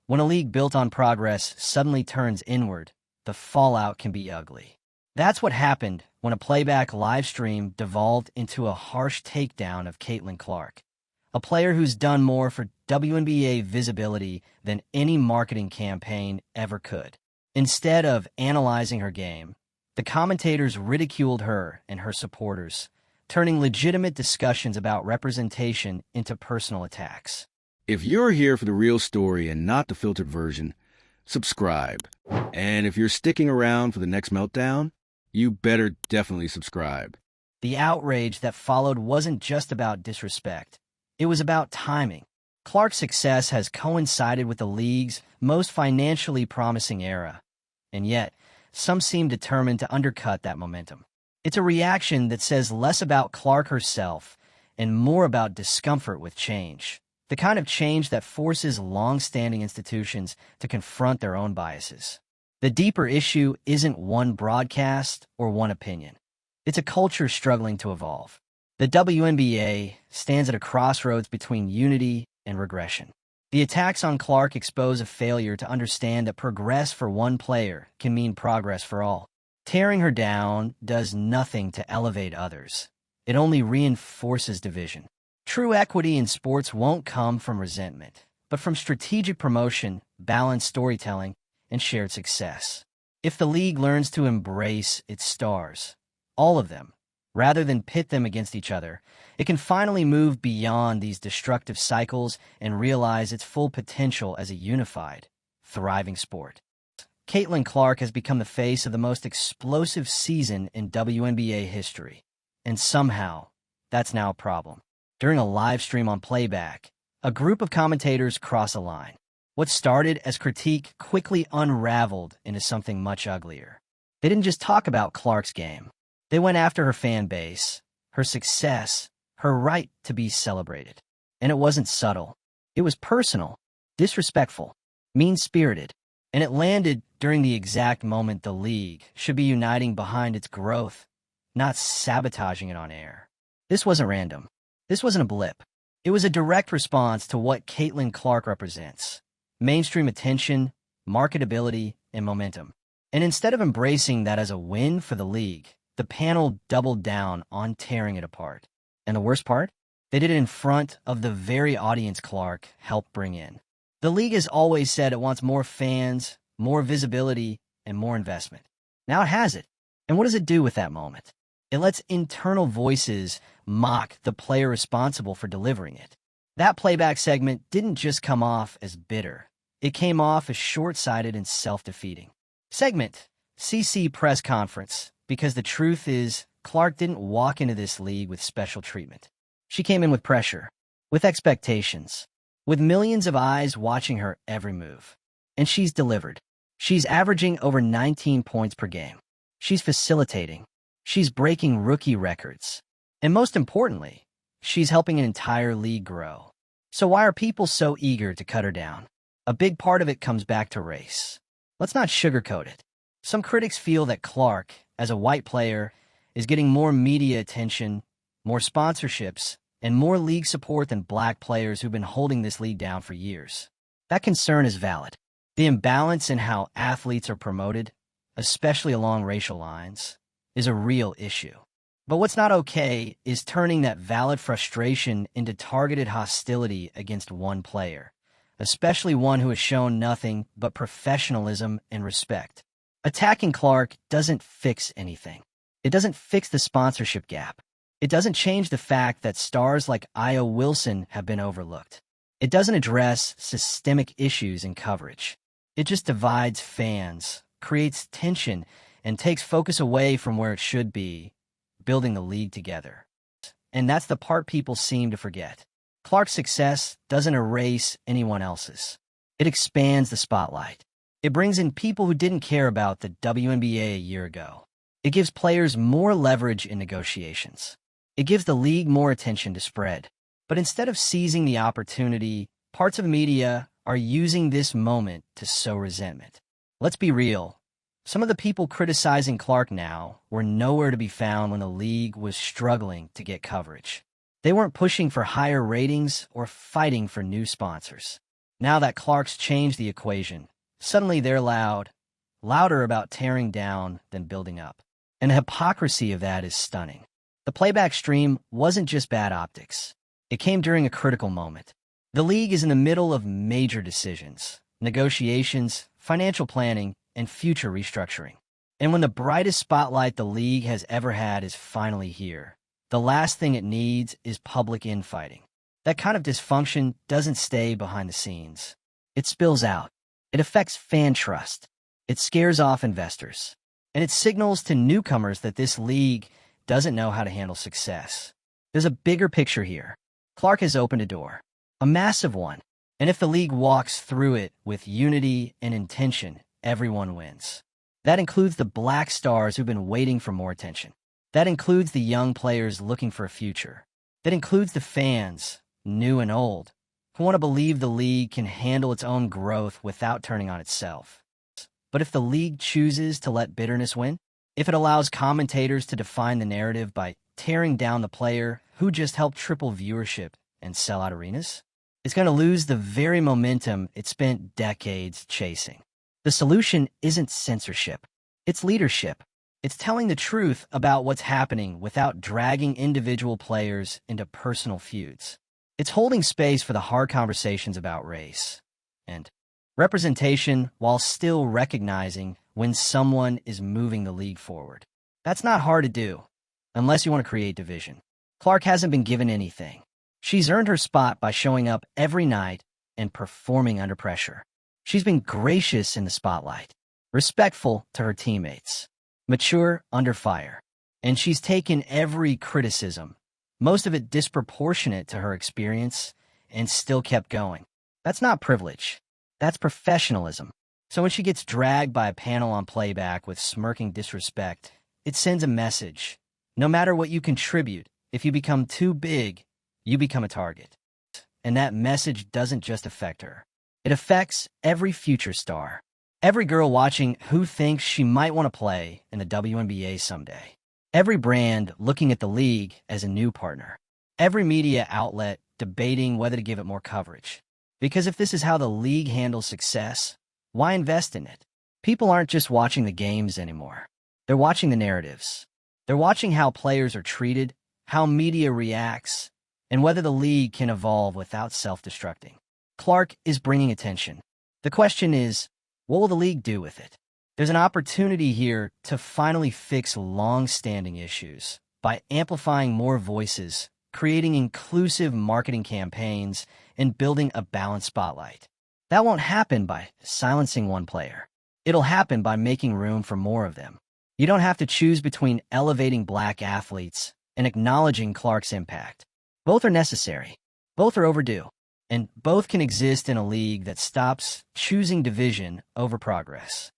When a league built on progress suddenly turns inward, the fallout can be ugly. That's what happened when a playback live stream devolved into a harsh takedown of Caitlin Clark, a player who's done more for WNBA visibility than any marketing campaign ever could. Instead of analyzing her game, the commentators ridiculed her and her supporters, turning legitimate discussions about representation into personal attacks. If you're here for the real story and not the filtered version, subscribe. And if you're sticking around for the next meltdown, you better definitely subscribe. The outrage that followed wasn't just about disrespect. It was about timing. Clark's success has coincided with the league's most financially promising era, and yet some seem determined to undercut that momentum. It's a reaction that says less about Clark herself and more about discomfort with change. The kind of change that forces long-standing institutions to confront their own biases. The deeper issue isn't one broadcast or one opinion. It's a culture struggling to evolve. The WNBA stands at a crossroads between unity and regression. The attacks on Clark expose a failure to understand that progress for one player can mean progress for all. Tearing her down does nothing to elevate others. It only reinforces division. True equity in sports won't come from resentment, but from strategic promotion, balanced storytelling, and shared success. If the league learns to embrace its stars, all of them, rather than pit them against each other, it can finally move beyond these destructive cycles and realize its full potential as a unified, thriving sport. Caitlin Clark has become the face of the most explosive season in WNBA history, and somehow, that's now a problem. During a live stream on playback, a group of commentators cross a line. What started as critique quickly unraveled into something much uglier. They didn't just talk about Clark's game. They went after her fan base, her success, her right to be celebrated. And it wasn't subtle. It was personal, disrespectful, mean-spirited, and it landed during the exact moment the league should be uniting behind its growth, not sabotaging it on air. This wasn't random. This wasn't a blip. It was a direct response to what Caitlin Clark represents: mainstream attention, marketability, and momentum. And instead of embracing that as a win for the league, the panel doubled down on tearing it apart. And the worst part? They did it in front of the very audience Clark helped bring in. The league has always said it wants more fans, more visibility, and more investment. Now it has it. And what does it do with that moment? It lets internal voices mock the player responsible for delivering it. That playback segment didn't just come off as bitter. It came off as short-sighted and self-defeating. Segment, CC press conference, because the truth is, Clark didn't walk into this league with special treatment. She came in with pressure, with expectations, with millions of eyes watching her every move. And she's delivered. She's averaging over 19 points per game. She's facilitating. She's breaking rookie records. And most importantly, she's helping an entire league grow. So why are people so eager to cut her down? A big part of it comes back to race. Let's not sugarcoat it. Some critics feel that Clark, as a white player, is getting more media attention, more sponsorships, and more league support than black players who've been holding this league down for years. That concern is valid. The imbalance in how athletes are promoted, especially along racial lines, is a real issue. But what's not okay is turning that valid frustration into targeted hostility against one player, especially one who has shown nothing but professionalism and respect. Attacking Clark doesn't fix anything. It doesn't fix the sponsorship gap. It doesn't change the fact that stars like Io Wilson have been overlooked. It doesn't address systemic issues in coverage. It just divides fans, creates tension, and takes focus away from where it should be, building the league together. And that's the part people seem to forget. Clark's success doesn't erase anyone else's. It expands the spotlight. It brings in people who didn't care about the WNBA a year ago. It gives players more leverage in negotiations. It gives the league more attention to spread. But instead of seizing the opportunity, parts of media are using this moment to sow resentment. Let's be real. Some of the people criticizing Clark now were nowhere to be found when the league was struggling to get coverage. They weren't pushing for higher ratings or fighting for new sponsors. Now that Clark's changed the equation, suddenly they're louder about tearing down than building up. And the hypocrisy of that is stunning. The playback stream wasn't just bad optics. It came during a critical moment. The league is in the middle of major decisions, negotiations, financial planning, and future restructuring. And when the brightest spotlight the league has ever had is finally here, the last thing it needs is public infighting. That kind of dysfunction doesn't stay behind the scenes. It spills out. It affects fan trust. It scares off investors. And it signals to newcomers that this league doesn't know how to handle success. There's a bigger picture here. Clark has opened a door, a massive one. And if the league walks through it with unity and intention, everyone wins. That includes the black stars who've been waiting for more attention. That includes the young players looking for a future. That includes the fans, new and old, who want to believe the league can handle its own growth without turning on itself. But if the league chooses to let bitterness win, if it allows commentators to define the narrative by tearing down the player who just helped triple viewership and sell out arenas, it's going to lose the very momentum it spent decades chasing. The solution isn't censorship. It's leadership. It's telling the truth about what's happening without dragging individual players into personal feuds. It's holding space for the hard conversations about race and representation while still recognizing when someone is moving the league forward. That's not hard to do, unless you want to create division. Clark hasn't been given anything. She's earned her spot by showing up every night and performing under pressure. She's been gracious in the spotlight, respectful to her teammates, mature under fire. And she's taken every criticism, most of it disproportionate to her experience, and still kept going. That's not privilege. That's professionalism. So when she gets dragged by a panel on playback with smirking disrespect, it sends a message. No matter what you contribute, if you become too big, you become a target. And that message doesn't just affect her. It affects every future star. Every girl watching who thinks she might want to play in the WNBA someday. Every brand looking at the league as a new partner. Every media outlet debating whether to give it more coverage. Because if this is how the league handles success, why invest in it? People aren't just watching the games anymore. They're watching the narratives. They're watching how players are treated, how media reacts, and whether the league can evolve without self-destructing. Clark is bringing attention. The question is, what will the league do with it? There's an opportunity here to finally fix long-standing issues by amplifying more voices, creating inclusive marketing campaigns, and building a balanced spotlight. That won't happen by silencing one player. It'll happen by making room for more of them. You don't have to choose between elevating black athletes and acknowledging Clark's impact. Both are necessary. Both are overdue. And both can exist in a league that stops choosing division over progress.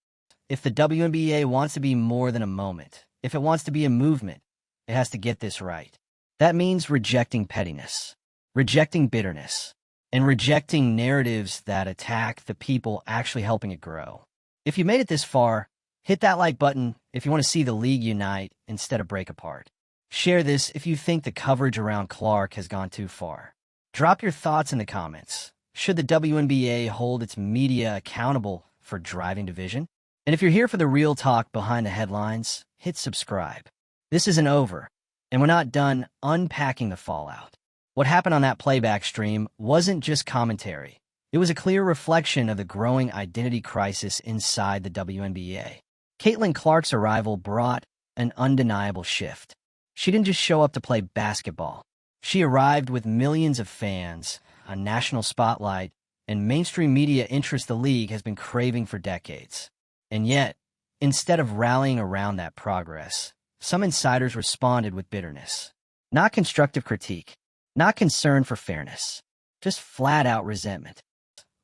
If the WNBA wants to be more than a moment, if it wants to be a movement, it has to get this right. That means rejecting pettiness, rejecting bitterness, and rejecting narratives that attack the people actually helping it grow. If you made it this far, hit that like button if you want to see the league unite instead of break apart. Share this if you think the coverage around Clark has gone too far. Drop your thoughts in the comments. Should the WNBA hold its media accountable for driving division? And if you're here for the real talk behind the headlines, hit subscribe. This isn't over, and we're not done unpacking the fallout. What happened on that playback stream wasn't just commentary. It was a clear reflection of the growing identity crisis inside the WNBA. Caitlin Clark's arrival brought an undeniable shift. She didn't just show up to play basketball. She arrived with millions of fans, a national spotlight, and mainstream media interest the league has been craving for decades. And yet, instead of rallying around that progress, some insiders responded with bitterness. Not constructive critique, not concern for fairness, just flat-out resentment.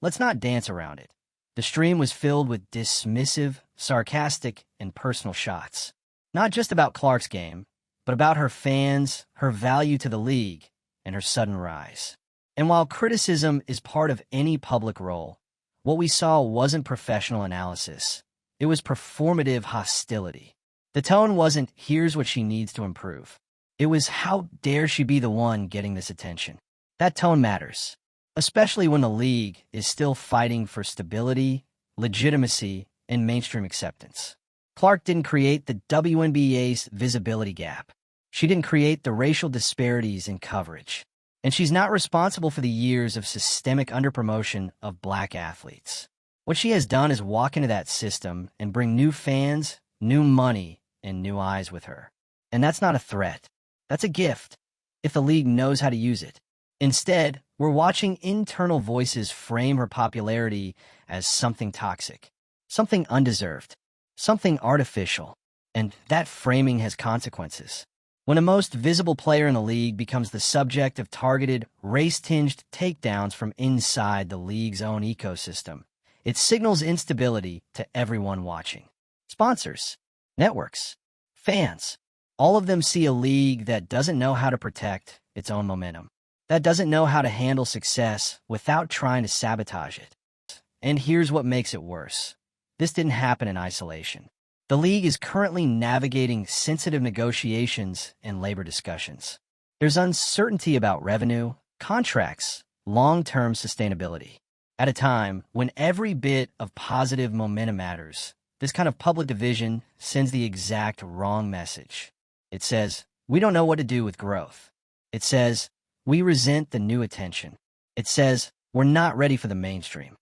Let's not dance around it. The stream was filled with dismissive, sarcastic, and personal shots. Not just about Clark's game, but about her fans, her value to the league, and her sudden rise. And while criticism is part of any public role, what we saw wasn't professional analysis. It was performative hostility. The tone wasn't, here's what she needs to improve. It was, how dare she be the one getting this attention? That tone matters. especially when the league is still fighting for stability, legitimacy, and mainstream acceptance. Clark didn't create the WNBA's visibility gap. She didn't create the racial disparities in coverage. And she's not responsible for the years of systemic underpromotion of black athletes. What she has done is walk into that system and bring new fans, new money, and new eyes with her. And that's not a threat. That's a gift, if the league knows how to use it. Instead, we're watching internal voices frame her popularity as something toxic, something undeserved, something artificial, and that framing has consequences. When a most visible player in the league becomes the subject of targeted, race-tinged takedowns from inside the league's own ecosystem, it signals instability to everyone watching. Sponsors, networks, fans, all of them see a league that doesn't know how to protect its own momentum, that doesn't know how to handle success without trying to sabotage it. And here's what makes it worse. This didn't happen in isolation. The league is currently navigating sensitive negotiations and labor discussions. There's uncertainty about revenue, contracts, long-term sustainability. At a time when every bit of positive momentum matters, this kind of public division sends the exact wrong message. It says, we don't know what to do with growth. It says, we resent the new attention. It says, we're not ready for the mainstream.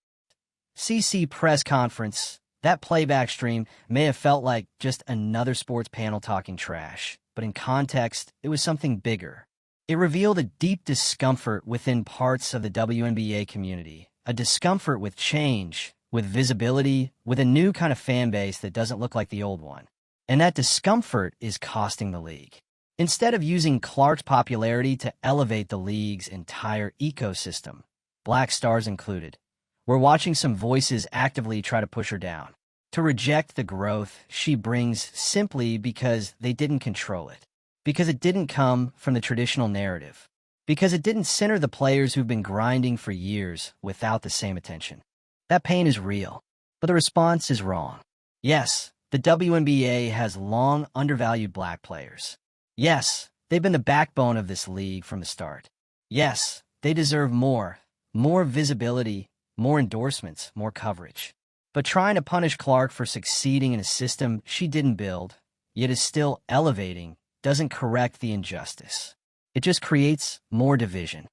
CC press conference. That playback stream may have felt like just another sports panel talking trash, but in context, it was something bigger. It revealed a deep discomfort within parts of the WNBA community, a discomfort with change, with visibility, with a new kind of fan base that doesn't look like the old one. And that discomfort is costing the league. Instead of using Clark's popularity to elevate the league's entire ecosystem, black stars included, we're watching some voices actively try to push her down, to reject the growth she brings simply because they didn't control it, because it didn't come from the traditional narrative, because it didn't center the players who've been grinding for years without the same attention. That pain is real, but the response is wrong. Yes, the WNBA has long undervalued black players. Yes, they've been the backbone of this league from the start. Yes, they deserve more visibility, more endorsements, more coverage. But trying to punish Clark for succeeding in a system she didn't build, yet is still elevating, doesn't correct the injustice. It just creates more division.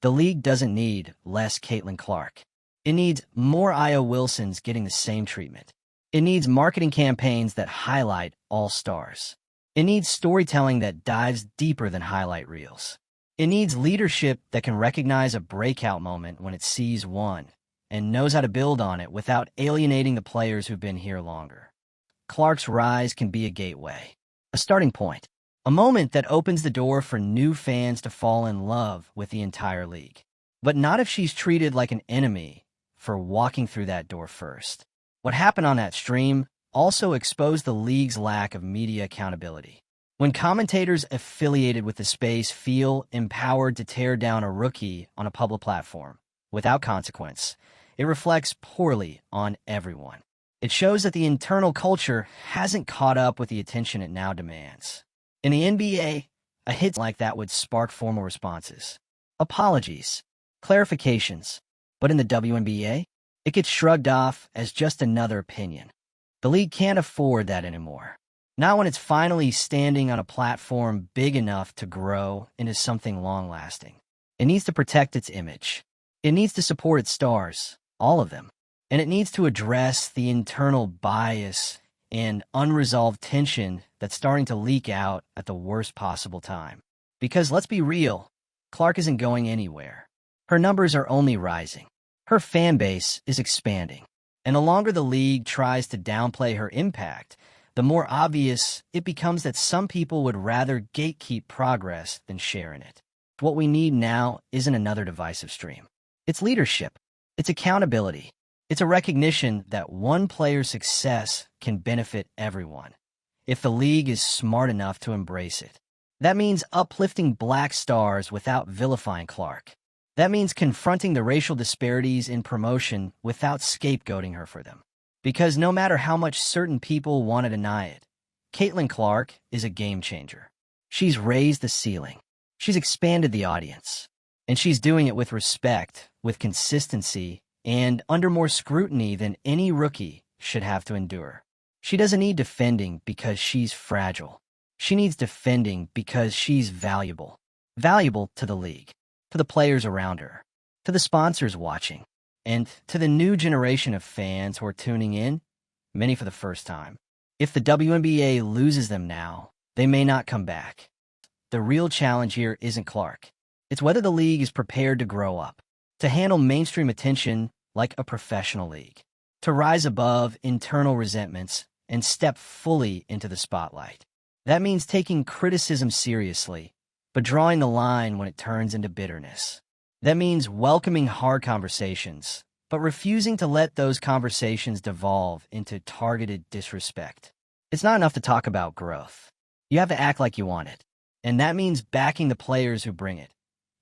The league doesn't need less Caitlin Clark. It needs more Io Wilsons getting the same treatment. It needs marketing campaigns that highlight all stars. It needs storytelling that dives deeper than highlight reels. It needs leadership that can recognize a breakout moment when it sees one, and knows how to build on it without alienating the players who've been here longer. Clark's rise can be a gateway, a starting point, a moment that opens the door for new fans to fall in love with the entire league. But not if she's treated like an enemy for walking through that door first. What happened on that stream also exposed the league's lack of media accountability. When commentators affiliated with the space feel empowered to tear down a rookie on a public platform without consequence, it reflects poorly on everyone. It shows that the internal culture hasn't caught up with the attention it now demands. In the NBA, a hit like that would spark formal responses, apologies, clarifications. But in the WNBA, it gets shrugged off as just another opinion. The league can't afford that anymore. Not when it's finally standing on a platform big enough to grow into something long-lasting. It needs to protect its image. It needs to support its stars, all of them. And it needs to address the internal bias and unresolved tension that's starting to leak out at the worst possible time. Because let's be real, Clark isn't going anywhere. Her numbers are only rising. Her fan base is expanding. And the longer the league tries to downplay her impact, the more obvious it becomes that some people would rather gatekeep progress than share in it. What we need now isn't another divisive stream. It's leadership. It's accountability. It's a recognition that one player's success can benefit everyone, if the league is smart enough to embrace it. That means uplifting black stars without vilifying Clark. That means confronting the racial disparities in promotion without scapegoating her for them. Because no matter how much certain people want to deny it, Caitlin Clark is a game changer. She's raised the ceiling. She's expanded the audience. And she's doing it with respect, with consistency, and under more scrutiny than any rookie should have to endure. She doesn't need defending because she's fragile. She needs defending because she's valuable. Valuable to the league, to the players around her, to the sponsors watching, and to the new generation of fans who are tuning in, many for the first time. If the WNBA loses them now, they may not come back. The real challenge here isn't Clark. It's whether the league is prepared to grow up, to handle mainstream attention like a professional league, to rise above internal resentments and step fully into the spotlight. That means taking criticism seriously, but drawing the line when it turns into bitterness. That means welcoming hard conversations, but refusing to let those conversations devolve into targeted disrespect. It's not enough to talk about growth. You have to act like you want it. And that means backing the players who bring it,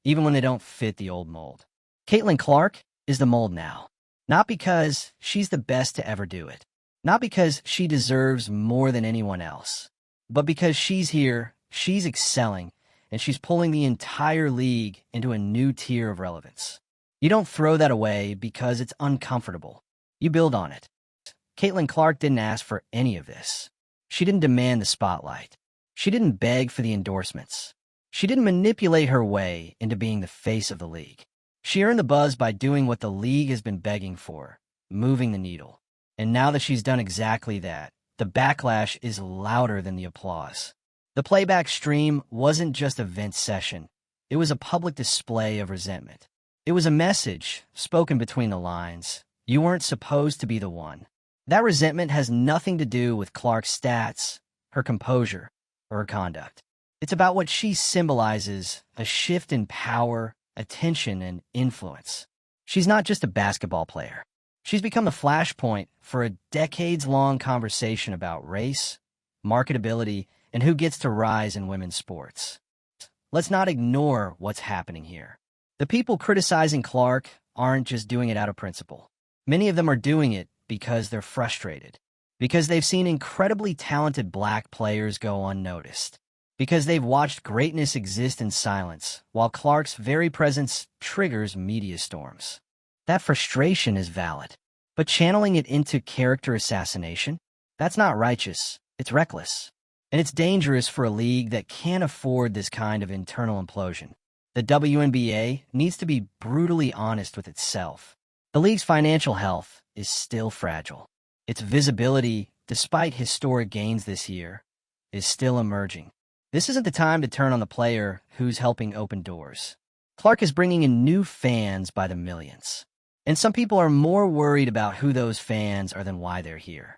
even when they don't fit the old mold. Caitlin Clark is the mold now. Not because she's the best to ever do it. Not because she deserves more than anyone else. But because she's here, she's excelling, and she's pulling the entire league into a new tier of relevance. You don't throw that away because it's uncomfortable. You build on it. Caitlin Clark didn't ask for any of this. She didn't demand the spotlight. She didn't beg for the endorsements. She didn't manipulate her way into being the face of the league. She earned the buzz by doing what the league has been begging for, moving the needle. And now that she's done exactly that, the backlash is louder than the applause. The playback stream wasn't just a vent session. It was a public display of resentment. It was a message, spoken between the lines. You weren't supposed to be the one. That resentment has nothing to do with Clark's stats, her composure, or her conduct. It's about what she symbolizes, a shift in power, attention, and influence. She's not just a basketball player. She's become the flashpoint for a decades-long conversation about race, marketability, and who gets to rise in women's sports. Let's not ignore what's happening here. The people criticizing Clark aren't just doing it out of principle. Many of them are doing it because they're frustrated, because they've seen incredibly talented black players go unnoticed, because they've watched greatness exist in silence, while Clark's very presence triggers media storms. That frustration is valid, but channeling it into character assassination? That's not righteous. It's reckless. And it's dangerous for a league that can't afford this kind of internal implosion. The WNBA needs to be brutally honest with itself. The league's financial health is still fragile. Its visibility, despite historic gains this year, is still emerging. This isn't the time to turn on the player who's helping open doors. Clark is bringing in new fans by the millions. And some people are more worried about who those fans are than why they're here.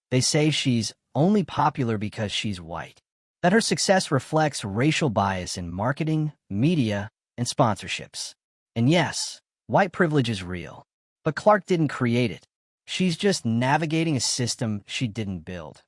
They say she's only popular because she's white, that her success reflects racial bias in marketing, media, and sponsorships. And yes, white privilege is real, but Clark didn't create it. She's just navigating a system she didn't build,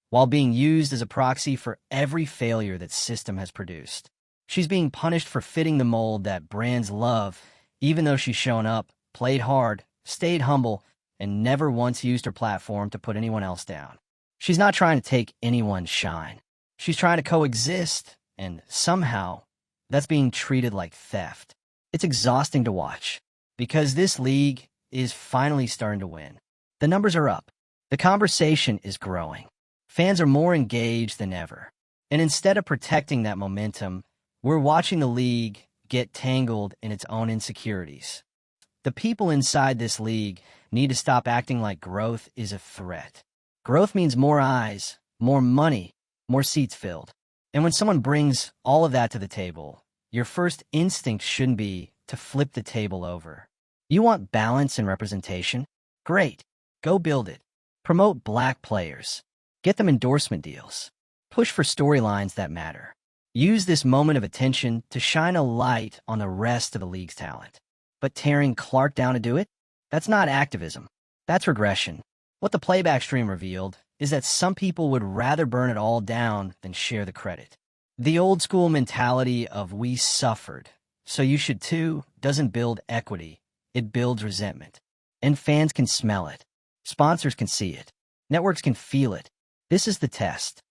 while being used as a proxy for every failure that system has produced. She's being punished for fitting the mold that brands love, even though she's shown up, played hard, stayed humble, and never once used her platform to put anyone else down. She's not trying to take anyone's shine. She's trying to coexist, and somehow, that's being treated like theft. It's exhausting to watch, because this league is finally starting to win. The numbers are up. The conversation is growing. Fans are more engaged than ever. And instead of protecting that momentum, we're watching the league get tangled in its own insecurities. The people inside this league need to stop acting like growth is a threat. Growth means more eyes, more money, more seats filled. And when someone brings all of that to the table, your first instinct shouldn't be to flip the table over. You want balance and representation? Great. Go build it. Promote black players. Get them endorsement deals. Push for storylines that matter. Use this moment of attention to shine a light on the rest of the league's talent. But tearing Clark down to do it? That's not activism. That's regression. What the playback stream revealed is that some people would rather burn it all down than share the credit. The old school mentality of "we suffered, so you should too" doesn't build equity. It builds resentment. And fans can smell it. Sponsors can see it. Networks can feel it. This is the test.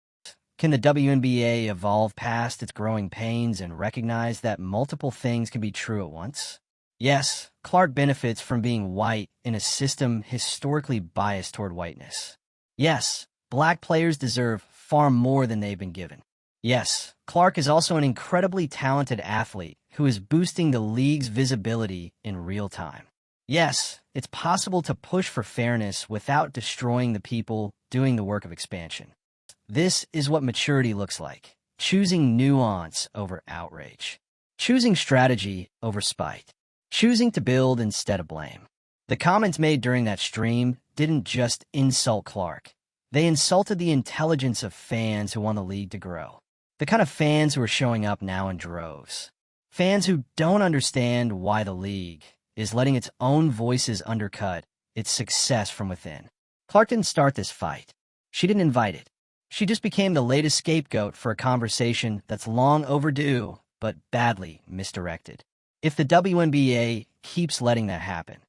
Can the WNBA evolve past its growing pains and recognize that multiple things can be true at once? Yes, Clark benefits from being white in a system historically biased toward whiteness. Yes, black players deserve far more than they've been given. Yes, Clark is also an incredibly talented athlete who is boosting the league's visibility in real time. Yes, it's possible to push for fairness without destroying the people doing the work of expansion. This is what maturity looks like: choosing nuance over outrage, choosing strategy over spite, choosing to build instead of blame. The comments made during that stream didn't just insult Clark. They insulted the intelligence of fans who want the league to grow. The kind of fans who are showing up now in droves. Fans who don't understand why the league is letting its own voices undercut its success from within. Clark didn't start this fight. She didn't invite it. She just became the latest scapegoat for a conversation that's long overdue, but badly misdirected. If the WNBA keeps letting that happen,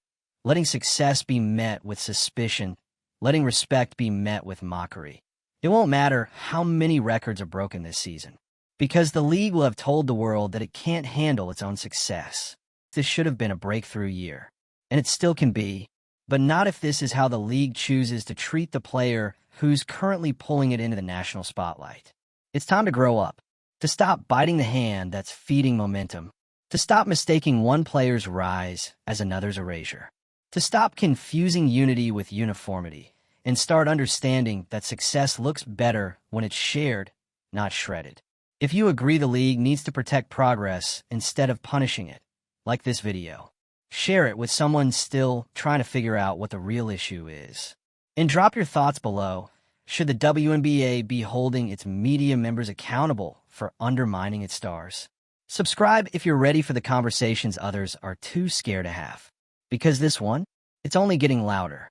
letting success be met with suspicion, letting respect be met with mockery, it won't matter how many records are broken this season, because the league will have told the world that it can't handle its own success. This should have been a breakthrough year, and it still can be, but not if this is how the league chooses to treat the player who's currently pulling it into the national spotlight. It's time to grow up, to stop biting the hand that's feeding momentum, to stop mistaking one player's rise as another's erasure, to stop confusing unity with uniformity, and start understanding that success looks better when it's shared, not shredded. If you agree the league needs to protect progress instead of punishing it, like this video, share it with someone still trying to figure out what the real issue is. And drop your thoughts below. Should the WNBA be holding its media members accountable for undermining its stars? Subscribe if you're ready for the conversations others are too scared to have. Because this one, it's only getting louder.